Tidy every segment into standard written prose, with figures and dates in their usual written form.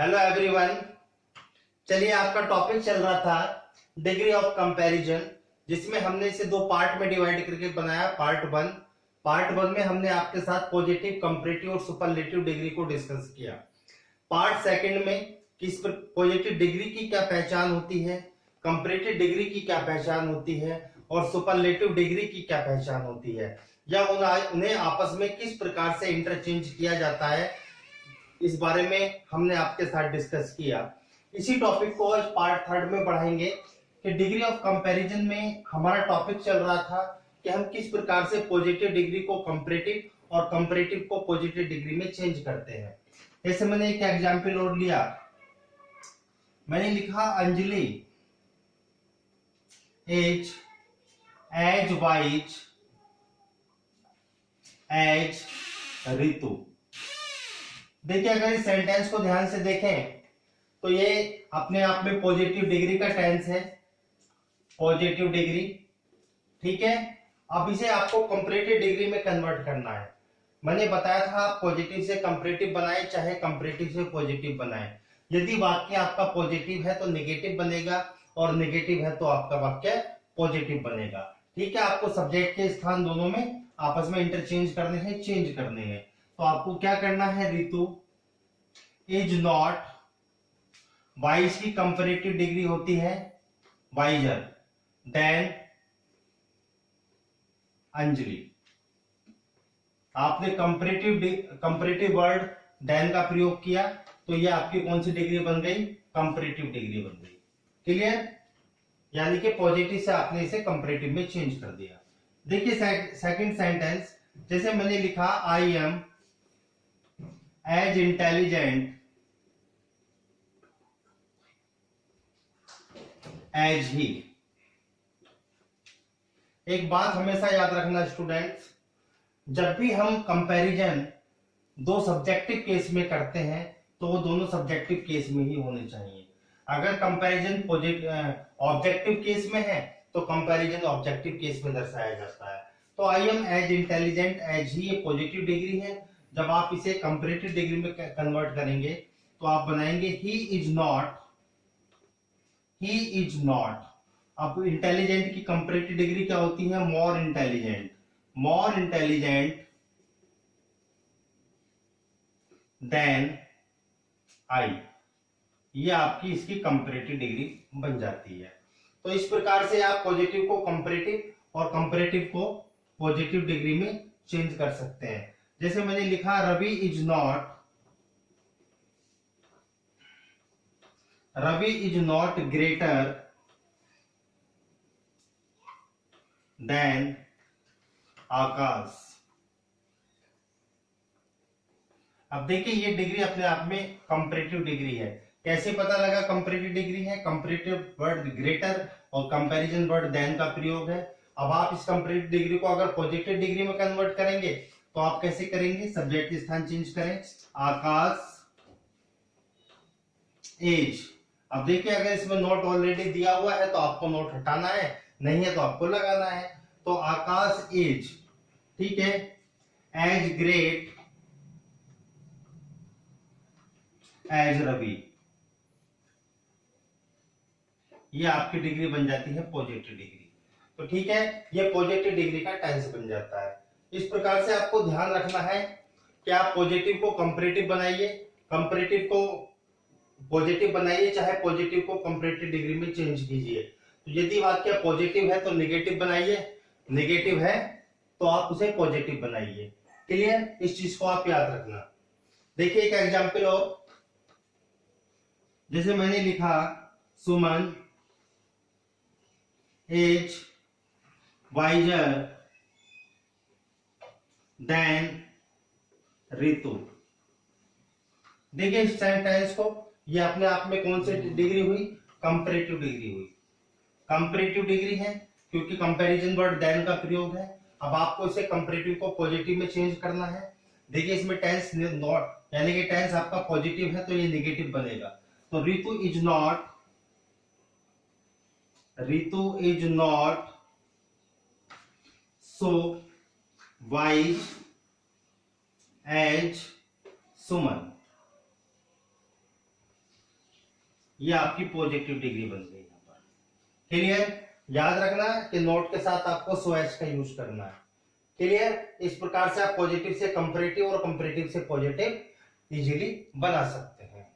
Hello everyone. चलिए, आपका topic चल रहा था डिग्री ऑफ कंपैरिजन, जिसमें हमने इसे दो पार्ट में डिवाइड करके बनाया। पार्ट वन में हमने आपके साथ पॉजिटिव, कंपैरेटिव और सुपरलेटिव डिग्री को डिस्कस किया। पार्ट सेकंड में किस पर पॉजिटिव डिग्री की क्या पहचान होती है, कंपैरेटिव डिग्री की क्या पहचान होती है और सुपरलेटिव डिग्री की क्या पहचान होती है, या उन्हें आपस में किस प्रकार से इंटरचेंज किया जाता है, इस बारे में हमने आपके साथ डिस्कस किया। इसी टॉपिक को आज पार्ट थर्ड में बढ़ाएंगे कि डिग्री ऑफ कंपैरिजन में हमारा टॉपिक चल रहा था कि हम किस प्रकार से पॉजिटिव डिग्री को कंपैरेटिव और कंपैरेटिव को पॉजिटिव डिग्री में चेंज करते हैं। जैसे मैंने एक एग्जांपल और लिया, मैंने लिखा अंजलि एज वाइज एज ऋतु। देखिए, अगर इस सेंटेंस को ध्यान से देखें तो ये अपने आप में पॉजिटिव डिग्री का टेंस है, पॉजिटिव डिग्री। ठीक है, अब इसे आपको कंपैरेटिव डिग्री में कन्वर्ट करना है। मैंने बताया था आप पॉजिटिव से कंपैरेटिव बनाए, चाहे कंपैरेटिव से पॉजिटिव बनाए। यदि वाक्य आपका पॉजिटिव है तो नेगेटिव बनेगा, और नेगेटिव है तो आपका वाक्य पॉजिटिव बनेगा। ठीक है, आपको सब्जेक्ट के स्थान दोनों में आपस में इंटरचेंज करने हैं, चेंज करने हैं। तो आपको क्या करना है, ऋतु इज नॉट, वाइज की कंपैरेटिव डिग्री होती है वाइजर देन अंजलि। आपने कंपैरेटिव वर्ड देन का प्रयोग किया तो ये आपकी कौन सी डिग्री बन गई, कंपैरेटिव डिग्री बन गई। क्लियर? यानी कि पॉजिटिव से आपने इसे कंपैरेटिव में चेंज कर दिया। देखिए सेकंड सेंटेंस, जैसे मैंने लिखा I am as intelligent as he. एक बात हमेशा याद रखना स्टूडेंट्स, जब भी हम कंपैरिजन दो सब्जेक्टिव केस में करते हैं तो वो दोनों सब्जेक्टिव केस में ही होने चाहिए। अगर कंपैरिजन ऑब्जेक्टिव केस में है तो कंपैरिजन ऑब्जेक्टिव केस में दर्शाया जाता है। तो I am as intelligent as he, ये पॉजिटिव डिग्री है। जब आप इसे कंपैरेटिव डिग्री में कन्वर्ट करेंगे तो आप बनाएंगे he is not, he is not. अब इंटेलिजेंट की कंपैरेटिव डिग्री क्या होती है, मोर इंटेलिजेंट देन आई। ये आपकी इसकी कंपैरेटिव डिग्री बन जाती है। तो इस प्रकार से आप पॉजिटिव को कंपैरेटिव और कंपैरेटिव को पॉजिटिव डिग्री में चेंज कर सकते हैं। जैसे मैंने लिखा Ravi is not greater than Akash. अब देखिए, ये डिग्री अपने आप में कंपैरेटिव डिग्री है। कैसे पता लगा कंपैरेटिव डिग्री है? कंपैरेटिव वर्ड ग्रेटर और कंपैरिजन वर्ड देन का प्रयोग है। अब आप इस कंपैरेटिव डिग्री को अगर पॉजिटिव डिग्री में कन्वर्ट करेंगे तो आप कैसे करेंगे, सब्जेक्ट स्थान चेंज करें, आकाश एज। अब देखिए, अगर इसमें नोट ऑलरेडी दिया हुआ है तो आपको नोट हटाना है, नहीं है तो आपको लगाना है। तो आकाश एज, ठीक है, एज ग्रेट एज रवि, ये आपकी डिग्री बन जाती है पॉजिटिव डिग्री। तो ठीक है, ये पॉजिटिव डिग्री का टेंस बन जाता है। इस प्रकार से आपको ध्यान रखना है कि आप पॉजिटिव को कंपैरेटिव बनाइए, कंपैरेटिव को पॉजिटिव बनाइए, चाहे पॉजिटिव को कंपैरेटिव डिग्री में चेंज कीजिए। तो यदि वाक्य पॉजिटिव है तो नेगेटिव बनाइए, नेगेटिव है तो आप उसे पॉजिटिव बनाइए। क्लियर? इस चीज को आप याद रखना। देखिए एक एग्जांपल और, जैसे मैंने लिखा सुमन एज वाइजर देन ऋतु। देखिए इस सेंटेंस को, ये अपने आप में कौन सी डिग्री हुई, कंपैरेटिव डिग्री हुई। कंपैरेटिव डिग्री है क्योंकि कंपैरिजन वर्ड देन का प्रयोग है। अब आपको इसे कंपैरेटिव को पॉजिटिव में चेंज करना है। देखिए इसमें टेंस नॉट, यानी कि टेंस आपका पॉजिटिव है तो ये नेगेटिव बनेगा। तो Ritu is not so wise as Suman. ये आपकी पॉजिटिव डिग्री बन गई यहाँ पर। क्लियर? याद रखना कि नोट के साथ आपको सो एच का यूज करना है। क्लियर? इस प्रकार से आप पॉजिटिव से कंपैरेटिव और कंपैरेटिव से पॉजिटिव इजीली बना सकते हैं।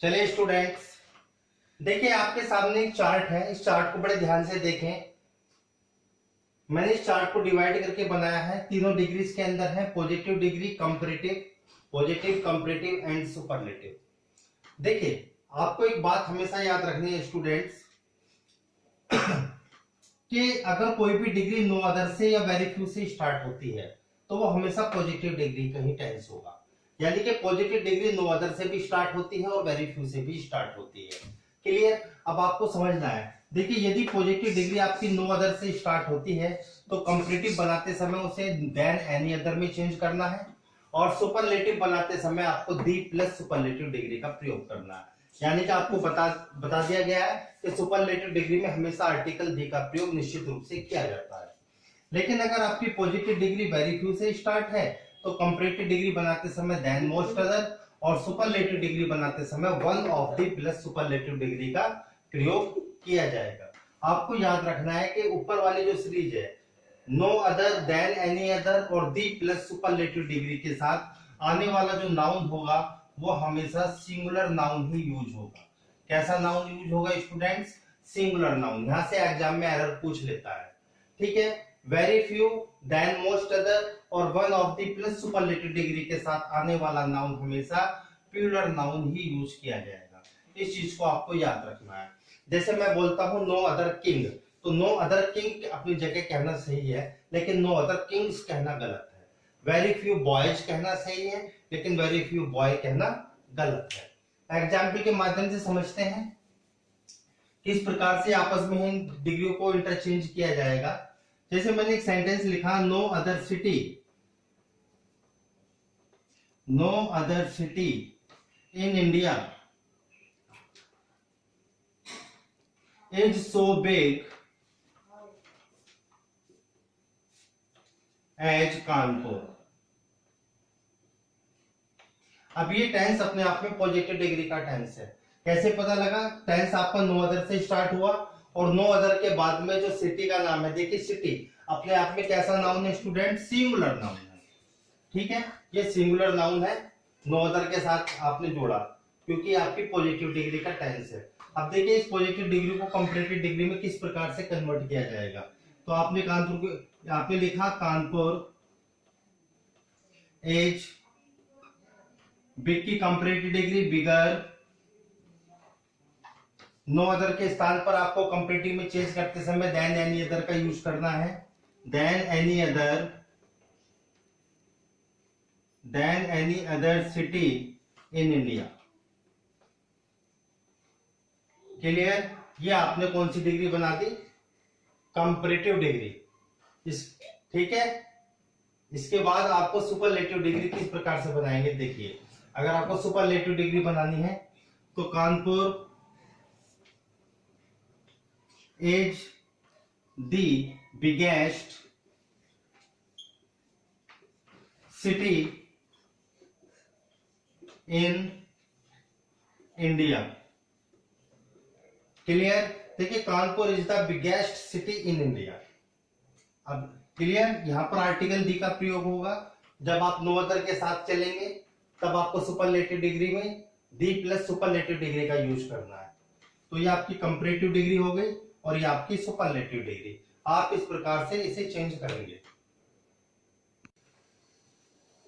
चलिए स्टूडेंट्स, देखिए आपके सामने एक चार्ट है, इस चार्ट को बड़े ध्यान से देखें। मैंने इस चार्ट को डिवाइड करके बनाया है, तीनों डिग्रीज के अंदर है, positive degree, comparative, positive, comparative and superlative. देखिए आपको एक बात हमेशा याद रखनी है स्टूडेंट्स कि अगर कोई भी डिग्री नो अदर से या वेरी फ्यू से स्टार्ट होती है तो वो हमेशा पॉजिटिव डिग्री का ही टेंस होगा। यानी कि पॉजिटिव डिग्री नो अदर से भी स्टार्ट होती है और वेरी फ्यू से भी स्टार्ट होती है। क्लियर? अब आपको समझना है, देखिए यदि पॉजिटिव डिग्री आपकी नो अदर से स्टार्ट होती है तो कंपैरेटिव बनाते समय उसे देन एनी अदर में चेंज करना है, और सुपरलेटिव बनाते समय आपको दी प्लस सुपरलेटिव डिग्री का प्रयोग करना है। यानी कि आपको बता दिया गया है कि सुपरलेटिव डिग्री में हमेशा आर्टिकल दी का प्रयोग निश्चित रूप से किया जाता है। लेकिन अगर आपकी पॉजिटिव डिग्री वेरी फ्यू से स्टार्ट है तो कंपैरेटिव डिग्री बनाते समय देन मोस्ट अदर, और सुपरलेटिव डिग्री बनाते समय one of the plus superlative degree का प्रयोग किया जाएगा। आपको याद रखना है कि ऊपर वाली जो सीरीज है no other, than any other और दी प्लस सुपरलेटिव डिग्री के साथ आने वाला जो नाउन होगा वो हमेशा सिंगुलर नाउन ही यूज होगा। कैसा नाउन यूज होगा स्टूडेंट्स? Singular noun. यहां से एग्जाम में एरर पूछ लेता है। ठीक है? Very few, than most other और one of the plus superlative degree के साथ आने वाला नाउन हमेशा प्लूरल नाउन ही यूज किया जाएगा। इस चीज को आपको याद रखना है। जैसे मैं बोलता हूं नो अदर किंग, तो नो अदर किंग अपनी जगह कहना सही है, लेकिन नो अदर किंग्स कहना गलत है। वेरी फ्यू बॉयज कहना सही है, लेकिन वेरी फ्यू बॉय कहना गलत है। एग्जाम्पल के माध्यम से समझते हैं किस प्रकार से आपस में इन डिग्रियों को इंटरचेंज किया जाएगा। जैसे मैंने एक सेंटेंस लिखा, no other city, no other city in India is so big as Kanpur. अब ये टेंस अपने आप में पॉजिटिव डिग्री का टेंस है। कैसे पता लगा? टेंस आपका नो अदर से स्टार्ट हुआ और नो अदर के बाद में जो सिटी का नाम है, देखिए सिटी अपने आप में कैसा नाउन है स्टूडेंट? सिंगुलर नाउन है। ठीक है? ये सिंगुलर नाउन है, नो अदर के साथ आपने जोड़ा क्योंकि आपकी पॉजिटिव डिग्री का टेंस है। अब देखिए इस पॉजिटिव डिग्री को कंपैरेटिव डिग्री में किस प्रकार से कन्वर्ट किया जाएगा। तो आपने कानपुर को आपने लिखा कानपुर एज बिग की comparative degree bigger, no other के स्थान पर आपको कंपैरेटिव में चेंज करते समय देन एनी अदर का यूज करना है। Than any other city in India. Clear? ये आपने कौन सी डिग्री बना दी? Comparative degree. ठीक है? इसके बाद आपको सुपरलेटिव डिग्री किस प्रकार से बनाएंगे देखिए। अगर आपको सुपरलेटिव डिग्री बनानी है तो Kanpur is the biggest city in India। Clear? देखिए Kanpur is the biggest city in India. अब क्लियर? यहां पर आर्टिकल दी का प्रयोग होगा। जब आप नो अदर के साथ चलेंगे तब आपको सुपरलेटिव डिग्री में दी प्लस सुपरलेटिव डिग्री का यूज करना है। तो ये आपकी कंपैरेटिव डिग्री हो गई और ये आपकी सुपरलेटिव डिग्री। आप इस प्रकार से इसे चेंज करेंगे।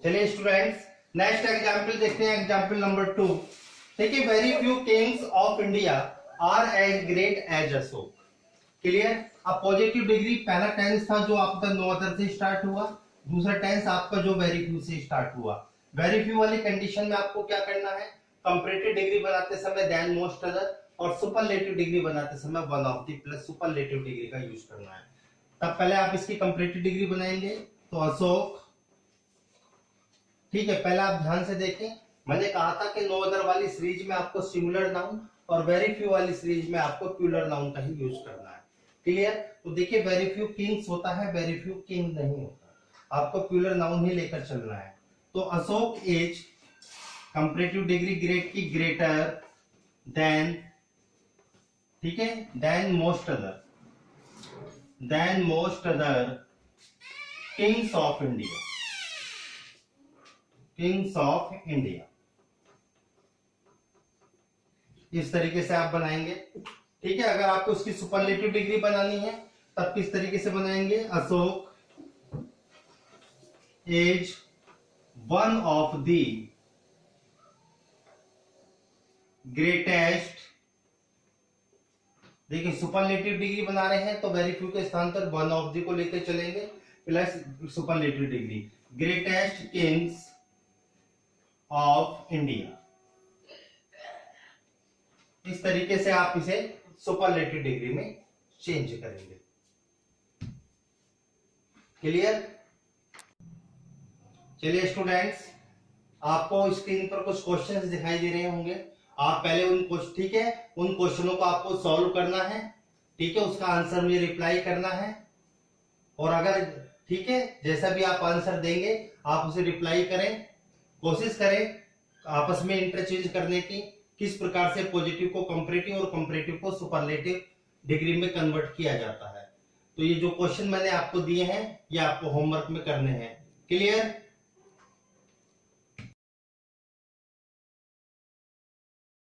चलिए स्टूडेंट्स नेक्स्ट एग्जांपल देखते हैं, एग्जांपल नंबर 2। देखिए very few kings of India are as great as Ashoka. Clear? अब पॉजिटिव डिग्री पहला टेंस था जो आपका नो अदर से स्टार्ट हुआ, दूसरा टेंस आपका जो वेरी फ्यू से स्टार्ट हुआ। वेरी फ्यू वाली कंडीशन में आपको क्या करना है? कंपैरेटिव डिग्री बनाते समय देन मोस्ट अदर और सुपरलेटिव डिग्री बनाते समय one of the plus superlative degree का यूज करना है। तब पहले आप इसकी कंपैरेटिव डिग्री बनाएंगे तो अशोक। ठीक है? पहले आप ध्यान से देखें, मैंने कहा था कि नो अदर वाली सीरीज में आपको सिंगुलर नाउन और वेरी फ्यू वाली सीरीज में आपको प्लूरल नाउन का ही यूज करना है। क्लियर? तो देखिए वेरी फ्यू किंग्स होता है, वेरी फ्यू किंग नहीं होता। आपको प्लूरल नाउन ही लेकर चलना है। तो Ashoka as comparative degree great की ग्रेटर देन, ठीक है, than most other kings of India, kings of India. इस तरीके से आप बनाएंगे, ठीक है। अगर आपको उसकी सुपरलेटिव डिग्री बनानी है तब किस तरीके से बनाएंगे? Ashok is one of the greatest, देखिए सुपरलेटिव डिग्री बना रहे हैं तो वेरी फ्यू के स्थान पर वन ऑफ द को लेकर चलेंगे plus superlative degree, greatest Kings of India. इस तरीके से आप इसे सुपरलेटिव डिग्री में चेंज करेंगे। क्लियर? चलिए स्टूडेंट्स, आपको स्क्रीन पर कुछ क्वेश्चंस दिखाई दे रहे होंगे। आप पहले उन, ठीक है, उन क्वेश्चनों को आपको सॉल्व करना है, ठीक है, उसका आंसर मुझे रिप्लाई करना है। और अगर, ठीक है, जैसा भी आप आंसर देंगे आप उसे रिप्लाई करें, कोशिश करें आपस में इंटरचेंज करने की, किस प्रकार से पॉजिटिव को कंपैरेटिव और कंपैरेटिव को सुपरलेटिव डिग्री में कन्वर्ट किया जाता है। तो ये जो क्वेश्चन मैंने आपको दिए हैं ये आपको होमवर्क में करने हैं। क्लियर?